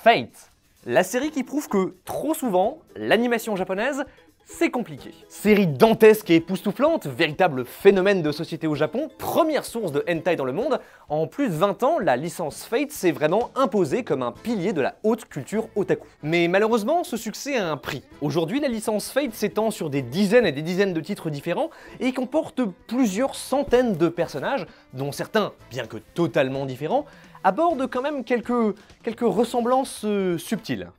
Fate, la série qui prouve que, trop souvent, l'animation japonaise, c'est compliqué. Série dantesque et époustouflante, véritable phénomène de société au Japon, première source de hentai dans le monde, en plus de 20 ans, la licence Fate s'est vraiment imposée comme un pilier de la haute culture otaku. Mais malheureusement, ce succès a un prix. Aujourd'hui, la licence Fate s'étend sur des dizaines et des dizaines de titres différents et comporte plusieurs centaines de personnages, dont certains, bien que totalement différents, abordent quand même quelques ressemblances subtiles.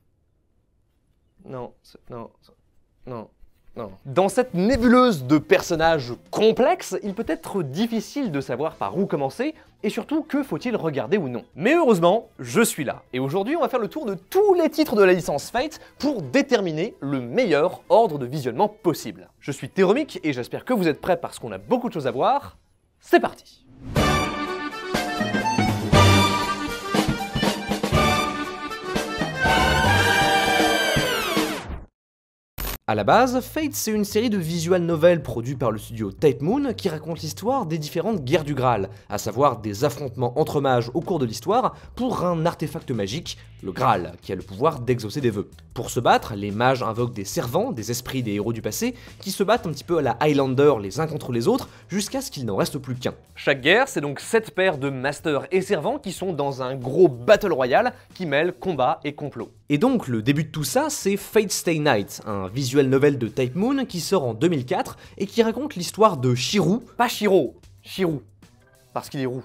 Non. Dans cette nébuleuse de personnages complexes, il peut être difficile de savoir par où commencer, et surtout que faut-il regarder ou non. Mais heureusement, je suis là, et aujourd'hui on va faire le tour de tous les titres de la licence Fate pour déterminer le meilleur ordre de visionnement possible. Je suis Théromique, et j'espère que vous êtes prêts parce qu'on a beaucoup de choses à voir. C'est parti! A la base, Fate c'est une série de visual novels produits par le studio Type Moon qui raconte l'histoire des différentes guerres du Graal, à savoir des affrontements entre mages au cours de l'histoire pour un artefact magique, le Graal, qui a le pouvoir d'exaucer des vœux. Pour se battre, les mages invoquent des servants, des esprits des héros du passé, qui se battent un petit peu à la Highlander les uns contre les autres, jusqu'à ce qu'il n'en reste plus qu'un. Chaque guerre, c'est donc 7 paires de masters et servants qui sont dans un gros battle royal qui mêle combat et complot. Et donc le début de tout ça, c'est Fate Stay Night, un visual novel de Type Moon qui sort en 2004 et qui raconte l'histoire de Shirou, pas Shiro, Shirou, parce qu'il est roux.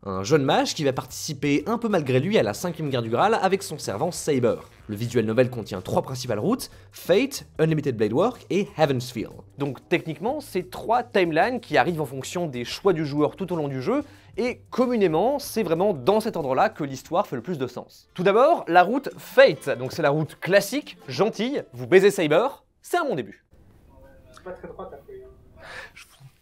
Un jeune mage qui va participer un peu malgré lui à la 5ème guerre du Graal avec son servant Saber. Le visual novel contient 3 principales routes, Fate, Unlimited Blade Work et Heaven's Feel. Donc techniquement, c'est 3 timelines qui arrivent en fonction des choix du joueur tout au long du jeu, et communément, c'est vraiment dans cet ordre-là que l'histoire fait le plus de sens. Tout d'abord, la route Fate, donc c'est la route classique, gentille, vous baisez Saber, c'est un bon début. C'est pas très droit ta feuille.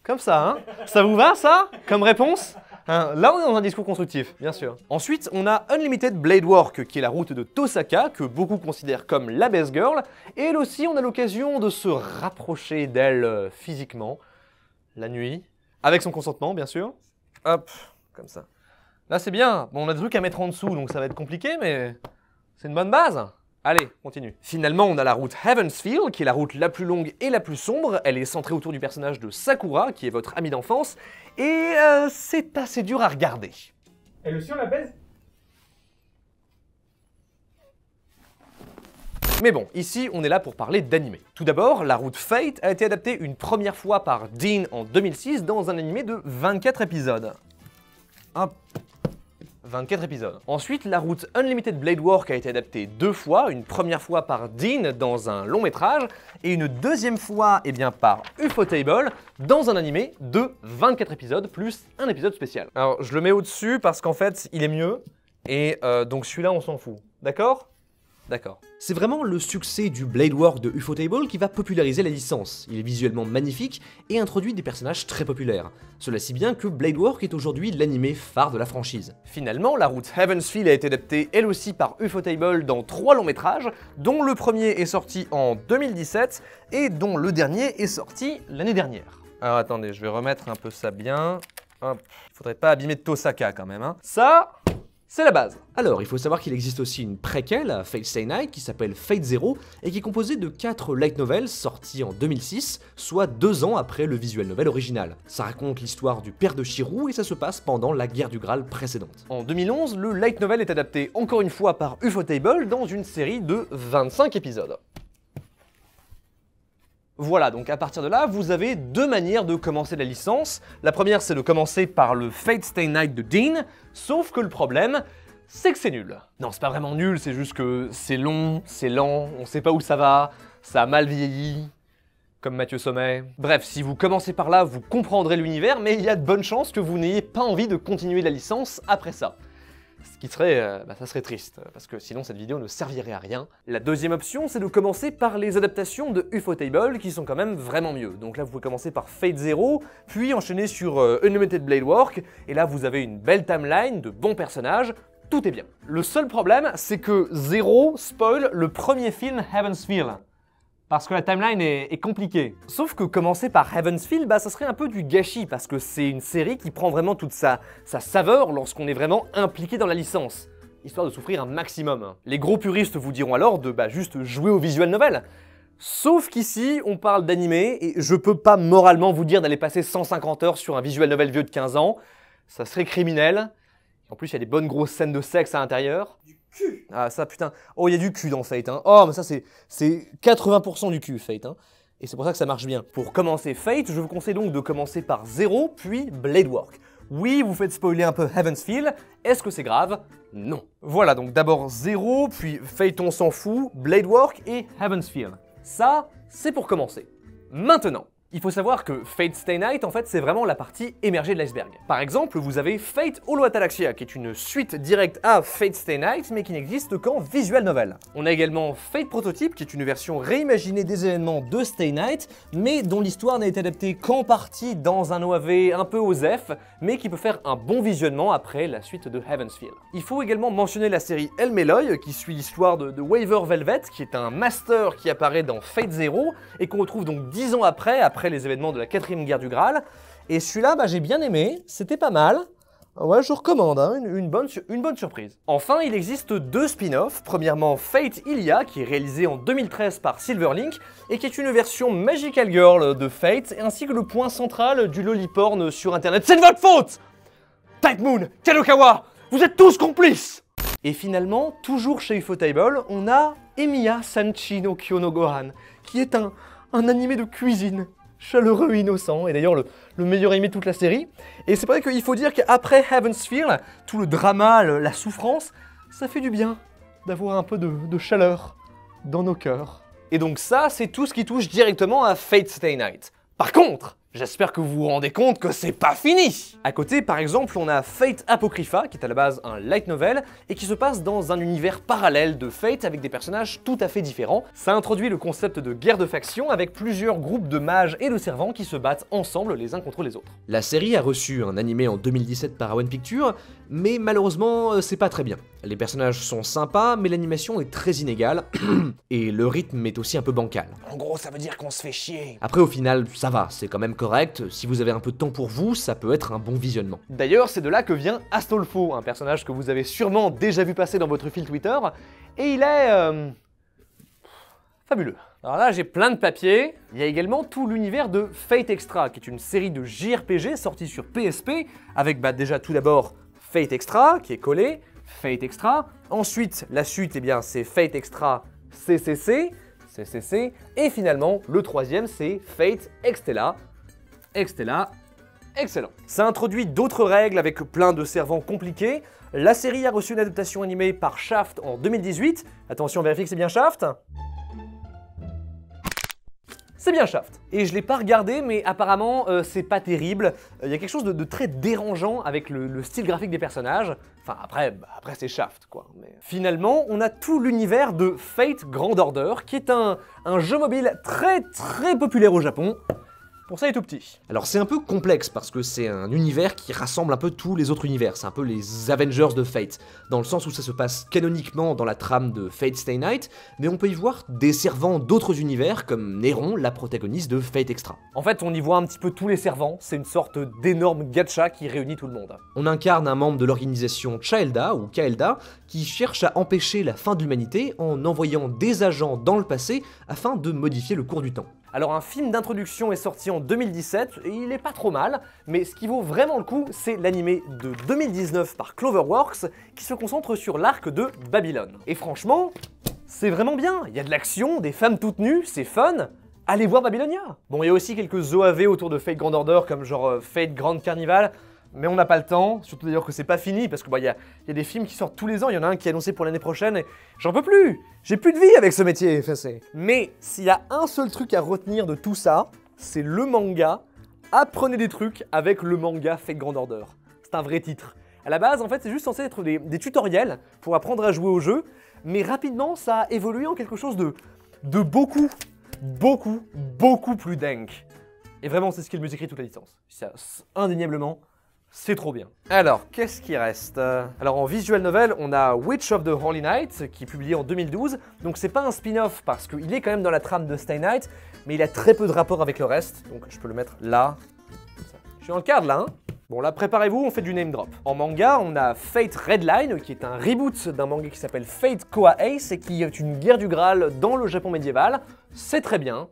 Comme ça, hein? Ça vous va, ça? Comme réponse? Hein, là, on est dans un discours constructif, bien sûr. Ensuite, on a Unlimited Blade Work, qui est la route de Tosaka, que beaucoup considèrent comme la best girl, et elle aussi, on a l'occasion de se rapprocher d'elle physiquement, la nuit, avec son consentement, bien sûr. Hop, comme ça. Là, c'est bien. Bon, on a des trucs à mettre en dessous, donc ça va être compliqué, mais c'est une bonne base. Allez, continue. Finalement, on a la route Heaven's Feel, qui est la route la plus longue et la plus sombre. Elle est centrée autour du personnage de Sakura, qui est votre ami d'enfance, et c'est assez dur à regarder. Elle aussi, on la baise? Mais bon, ici, on est là pour parler d'animé. Tout d'abord, la route Fate a été adaptée une première fois par Dean en 2006 dans un animé de 24 épisodes. Hop. 24 épisodes. Ensuite, la route Unlimited Blade Work a été adaptée 2 fois, une première fois par Dean dans un long métrage, et une deuxième fois par Ufotable dans un animé de 24 épisodes plus un épisode spécial. Alors, je le mets au-dessus parce qu'en fait, il est mieux, et donc celui-là, on s'en fout. D'accord ? D'accord. C'est vraiment le succès du Blade Work de Ufotable qui va populariser la licence. Il est visuellement magnifique et introduit des personnages très populaires. Cela si bien que Blade Work est aujourd'hui l'animé phare de la franchise. Finalement, la route Heaven's Feel a été adaptée elle aussi par Ufotable dans 3 longs métrages, dont le premier est sorti en 2017 et dont le dernier est sorti l'année dernière. Alors attendez, je vais remettre un peu ça bien. Hop, faudrait pas abîmer de Tosaka quand même, hein. Ça, c'est la base. Alors, il faut savoir qu'il existe aussi une préquelle à Fate Stay Night qui s'appelle Fate Zero et qui est composée de 4 light novels sortis en 2006, soit 2 ans après le visual novel original. Ça raconte l'histoire du père de Shirou et ça se passe pendant la guerre du Graal précédente. En 2011, le light novel est adapté encore une fois par Ufotable dans une série de 25 épisodes. Voilà, donc à partir de là, vous avez 2 manières de commencer la licence. La première, c'est de commencer par le Fate Stay Night de Dean, sauf que le problème, c'est que c'est nul. Non, c'est pas vraiment nul, c'est juste que c'est long, c'est lent, on sait pas où ça va, ça a mal vieilli, comme Mathieu Sommet. Bref, si vous commencez par là, vous comprendrez l'univers, mais il y a de bonnes chances que vous n'ayez pas envie de continuer la licence après ça. Ce qui serait, ça serait triste, parce que sinon cette vidéo ne servirait à rien. La deuxième option, c'est de commencer par les adaptations de Ufotable, qui sont quand même vraiment mieux. Donc là, vous pouvez commencer par Fate Zero, puis enchaîner sur Unlimited Blade Work, et là, vous avez une belle timeline, de bons personnages, tout est bien. Le seul problème, c'est que Zero spoil le premier film Heaven's Feel. Parce que la timeline est compliquée. Sauf que commencer par Heaven's Feel, ça serait un peu du gâchis, parce que c'est une série qui prend vraiment toute sa saveur lorsqu'on est vraiment impliqué dans la licence. histoire de souffrir un maximum. Les gros puristes vous diront alors de juste jouer au visual novel. Sauf qu'ici, on parle d'animé, et je peux pas moralement vous dire d'aller passer 150 heures sur un visual novel vieux de 15 ans. Ça serait criminel. En plus, il y a des bonnes grosses scènes de sexe à l'intérieur. Du cul. Ah ça, putain. Oh, il y a du cul dans Fate, hein. Oh, mais ça, c'est 80% du cul, Fate, hein. Et c'est pour ça que ça marche bien. Pour commencer Fate, je vous conseille donc de commencer par Zero, puis Blade Work. Oui, vous faites spoiler un peu Heaven's Feel. Est-ce que c'est grave? Non. Voilà, donc d'abord Zero, puis Fate on s'en fout, Blade Work et Heaven's Feel. Ça, c'est pour commencer. Maintenant, il faut savoir que Fate Stay Night, en fait, c'est vraiment la partie émergée de l'iceberg. Par exemple, vous avez Fate Holo Atalaxia, qui est une suite directe à Fate Stay Night, mais qui n'existe qu'en visual novel. On a également Fate Prototype, qui est une version réimaginée des événements de Stay Night, mais dont l'histoire n'a été adaptée qu'en partie dans un OAV un peu osef, mais qui peut faire un bon visionnement après la suite de Heaven's Feel. Il faut également mentionner la série El Meloy, qui suit l'histoire de Waver Velvet, qui est un master qui apparaît dans Fate Zero, et qu'on retrouve donc 10 ans après les événements de la 4ème guerre du Graal. Et celui-là, j'ai bien aimé, c'était pas mal. Ouais, je recommande, hein, une bonne surprise. Enfin, il existe 2 spin-offs. Premièrement, Fate Ilia, qui est réalisé en 2013 par Silverlink, et qui est une version Magical Girl de Fate, ainsi que le point central du loliporn sur Internet. C'est de votre faute! Type Moon, Kadokawa, vous êtes tous complices! Et finalement, toujours chez Ufotable, on a Emiya Sanchi no Kyo no Gohan, qui est un animé de cuisine. Chaleureux et innocent, et d'ailleurs le meilleur animé de toute la série. Et c'est vrai qu'il faut dire qu'après Heaven's Feel, tout le drama, la souffrance, ça fait du bien d'avoir un peu de chaleur dans nos cœurs. Et donc ça, c'est tout ce qui touche directement à Fate Stay Night. Par contre, j'espère que vous vous rendez compte que c'est pas fini! À côté, par exemple, on a Fate Apocrypha, qui est à la base un light novel, et qui se passe dans un univers parallèle de Fate avec des personnages tout à fait différents. Ça introduit le concept de guerre de faction avec plusieurs groupes de mages et de servants qui se battent ensemble les uns contre les autres. La série a reçu un animé en 2017 par One Picture, mais malheureusement, c'est pas très bien. Les personnages sont sympas, mais l'animation est très inégale, et le rythme est aussi un peu bancal. En gros, ça veut dire qu'on se fait chier. Après, au final, ça va, c'est quand même correct. Si vous avez un peu de temps pour vous, ça peut être un bon visionnement. D'ailleurs, c'est de là que vient Astolfo, un personnage que vous avez sûrement déjà vu passer dans votre fil Twitter, et il est... fabuleux. Alors là, j'ai plein de papiers. Il y a également tout l'univers de Fate Extra, qui est une série de JRPG sortie sur PSP, avec déjà tout d'abord Fate Extra, qui est collé, Fate Extra. Ensuite, la suite, c'est Fate Extra CCC, et finalement, le troisième, c'est Fate Extella. Excellent. Ça introduit d'autres règles avec plein de servants compliqués. La série a reçu une adaptation animée par Shaft en 2018. Attention, vérifiez que c'est bien Shaft. C'est bien Shaft. Et je l'ai pas regardé, mais apparemment, c'est pas terrible. Il y a quelque chose de très dérangeant avec le style graphique des personnages. Enfin, après c'est Shaft, quoi. Mais... Finalement, on a tout l'univers de Fate Grand Order, qui est un jeu mobile très populaire au Japon. Pour ça, il est tout petit. Alors c'est un peu complexe parce que c'est un univers qui rassemble un peu tous les autres univers. C'est un peu les Avengers de Fate, dans le sens où ça se passe canoniquement dans la trame de Fate Stay Night, mais on peut y voir des servants d'autres univers comme Néron, la protagoniste de Fate Extra. En fait, on y voit un petit peu tous les servants, c'est une sorte d'énorme gacha qui réunit tout le monde. On incarne un membre de l'organisation Chaelda, ou Kaelda, qui cherche à empêcher la fin de l'humanité en envoyant des agents dans le passé afin de modifier le cours du temps. Alors un film d'introduction est sorti en 2017, et il est pas trop mal, mais ce qui vaut vraiment le coup, c'est l'animé de 2019 par Cloverworks, qui se concentre sur l'arc de Babylone. Et franchement, c'est vraiment bien, il y a de l'action, des femmes toutes nues, c'est fun, allez voir Babylonia. Bon, il y a aussi quelques OAV autour de Fate Grand Order, comme genre Fate Grand Carnival, mais on n'a pas le temps, surtout d'ailleurs que c'est pas fini, parce que y a des films qui sortent tous les ans, il y en a un qui est annoncé pour l'année prochaine, et j'en peux plus. J'ai plus de vie avec ce métier, Mais s'il y a un seul truc à retenir de tout ça, c'est le manga. Apprenez des trucs avec le manga Fate Grand Order. C'est un vrai titre. À la base, en fait, c'est juste censé être des tutoriels pour apprendre à jouer au jeu, mais rapidement, ça a évolué en quelque chose de beaucoup plus dingue. Et vraiment, c'est ce qui me écrit toute la licence. Indéniablement, c'est trop bien. Alors, qu'est-ce qui reste? Alors, en visual novel, on a Witch of the Holy Night, qui est publié en 2012. Donc, c'est pas un spin-off, parce qu'il est quand même dans la trame de Stay Night, mais il a très peu de rapport avec le reste. Donc, je peux le mettre là. Je suis dans le cadre, là, hein. Bon là, préparez-vous, on fait du name drop. En manga, on a Fate Redline, qui est un reboot d'un manga qui s'appelle Fate Koa Ace et qui est une guerre du Graal dans le Japon médiéval. C'est très bien,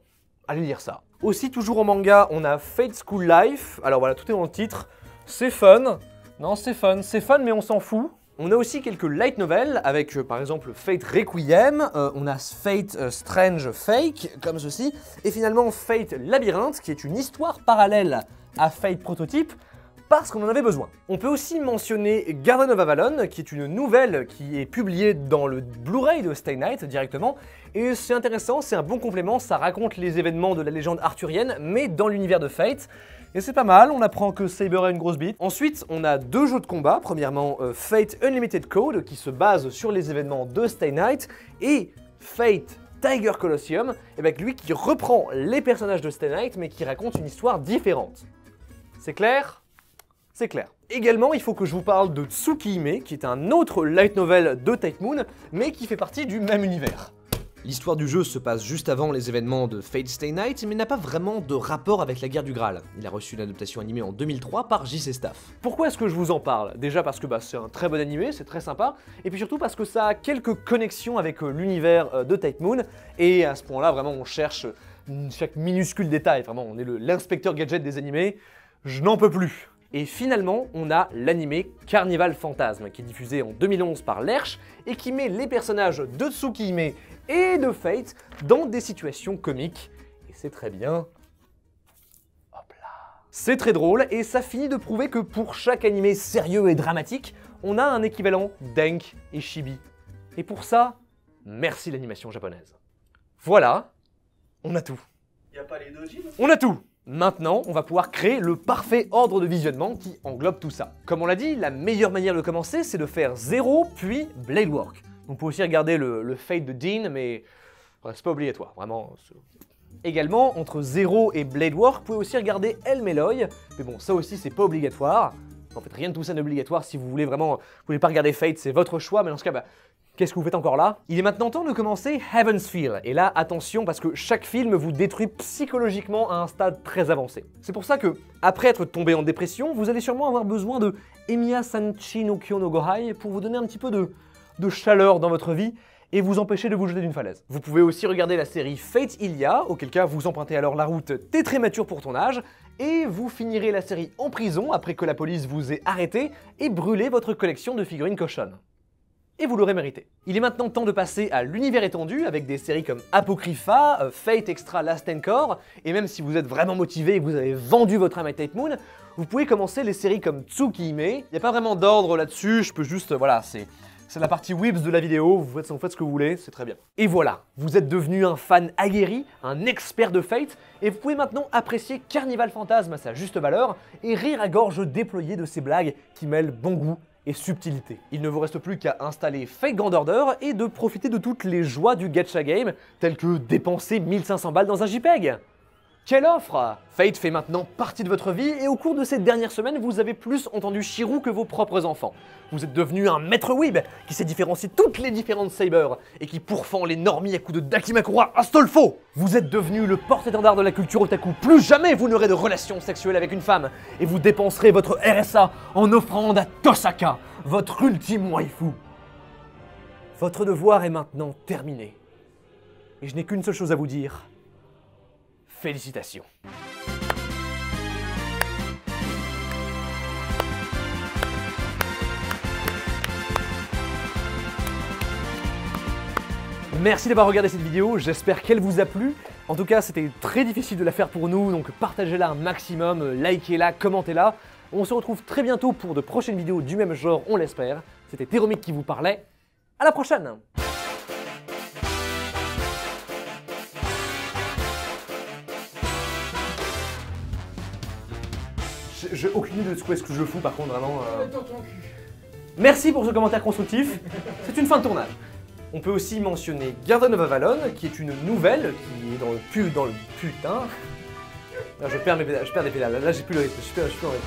allez lire ça. Aussi, toujours en manga, on a Fate School Life. Alors voilà, tout est dans le titre. C'est fun. Non, c'est fun, mais on s'en fout. On a aussi quelques light novels avec par exemple Fate Requiem, on a Fate Strange Fake, comme ceci, et finalement Fate Labyrinthe, qui est une histoire parallèle à Fate Prototype, parce qu'on en avait besoin. On peut aussi mentionner Garden of Avalon, qui est une nouvelle qui est publiée dans le Blu-ray de Stay Night directement, et c'est intéressant, c'est un bon complément, ça raconte les événements de la légende arthurienne, mais dans l'univers de Fate. Et c'est pas mal, on apprend que Saber a une grosse bite. Ensuite, on a 2 jeux de combat. Premièrement, Fate Unlimited Code, qui se base sur les événements de Stay Night, et Fate Tiger Colosseum, avec lui qui reprend les personnages de Stay Night, mais qui raconte une histoire différente. C'est clair? C'est clair. Également, il faut que je vous parle de Tsukihime, qui est un autre light novel de Type Moon, mais qui fait partie du même univers. L'histoire du jeu se passe juste avant les événements de Fate Stay Night, mais n'a pas vraiment de rapport avec la guerre du Graal. Il a reçu une adaptation animée en 2003 par JC Staff. Pourquoi est-ce que je vous en parle? Déjà parce que c'est un très bon animé, c'est très sympa, et puis surtout parce que ça a quelques connexions avec l'univers de Type Moon, et à ce point-là, vraiment, on cherche chaque minuscule détail. Vraiment, on est l'inspecteur gadget des animés, je n'en peux plus. Et finalement, on a l'animé Carnival Phantasme, qui est diffusé en 2011 par Lerche, et qui met les personnages de Tsukihime et de Fate dans des situations comiques. Et c'est très bien. Hop là. C'est très drôle, et ça finit de prouver que pour chaque animé sérieux et dramatique, on a un équivalent Denk et Chibi. Et pour ça, merci l'animation japonaise. Voilà, on a tout. Y a pas les doji? On a tout. Maintenant, on va pouvoir créer le parfait ordre de visionnement qui englobe tout ça. Comme on l'a dit, la meilleure manière de commencer, c'est de faire 0 puis Blade Work. On peut aussi regarder le Fate de Dean, mais c'est pas obligatoire, vraiment. Également, entre 0 et Blade Work, vous pouvez aussi regarder El Meloy, mais bon, ça aussi, c'est pas obligatoire. En fait, rien de tout ça n'est obligatoire. Si vous voulez vraiment, vous voulez pas regarder Fate, c'est votre choix, mais dans ce cas, qu'est-ce que vous faites encore là? Il est maintenant temps de commencer Heaven's Feel, et là, attention, parce que chaque film vous détruit psychologiquement à un stade très avancé. C'est pour ça que, après être tombé en dépression, vous allez sûrement avoir besoin de Emiya Sanchi no Kyo no Gohai pour vous donner un petit peu de chaleur dans votre vie et vous empêcher de vous jeter d'une falaise. Vous pouvez aussi regarder la série Fate Ilia, auquel cas vous empruntez alors la route « T'es très mature pour ton âge » et vous finirez la série en prison après que la police vous ait arrêté et brûlé votre collection de figurines cochonnes. Et vous l'aurez mérité. Il est maintenant temps de passer à l'univers étendu avec des séries comme Apocrypha, Fate Extra Last Encore, et même si vous êtes vraiment motivé et que vous avez vendu votre âme à Type Moon, vous pouvez commencer les séries comme Tsukihime. Il n'y a pas vraiment d'ordre là-dessus, je peux juste, voilà, c'est la partie whips de la vidéo, vous faites ce que vous voulez, c'est très bien. Et voilà, vous êtes devenu un fan aguerri, un expert de Fate, et vous pouvez maintenant apprécier Carnival Phantasme à sa juste valeur et rire à gorge déployée de ces blagues qui mêlent bon goût et subtilité. Il ne vous reste plus qu'à installer Fate Grand Order et de profiter de toutes les joies du gacha game, telles que dépenser 1500 balles dans un JPEG. Quelle offre! Fate fait maintenant partie de votre vie et au cours de ces dernières semaines, vous avez plus entendu Shirou que vos propres enfants. Vous êtes devenu un maître weeb qui sait différencier toutes les différentes sabers et qui pourfend les normies à coups de Dakimakura Astolfo. Vous êtes devenu le porte-étendard de la culture otaku. Plus jamais vous n'aurez de relations sexuelles avec une femme et vous dépenserez votre RSA en offrande à Tosaka, votre ultime waifu. Votre devoir est maintenant terminé. Et je n'ai qu'une seule chose à vous dire. Félicitations. Merci d'avoir regardé cette vidéo, j'espère qu'elle vous a plu. En tout cas, c'était très difficile de la faire pour nous, donc partagez-la un maximum, likez-la, commentez-la. On se retrouve très bientôt pour de prochaines vidéos du même genre, on l'espère. C'était Théromique qui vous parlait. À la prochaine! J'ai aucune idée de ce que je fous par contre, vraiment. Merci pour ce commentaire constructif, c'est une fin de tournage. On peut aussi mentionner Garden of Avalon, qui est une nouvelle qui est dans le putain. Là, je perds des pédales, là j'ai plus le rythme, je suis plus en rythme.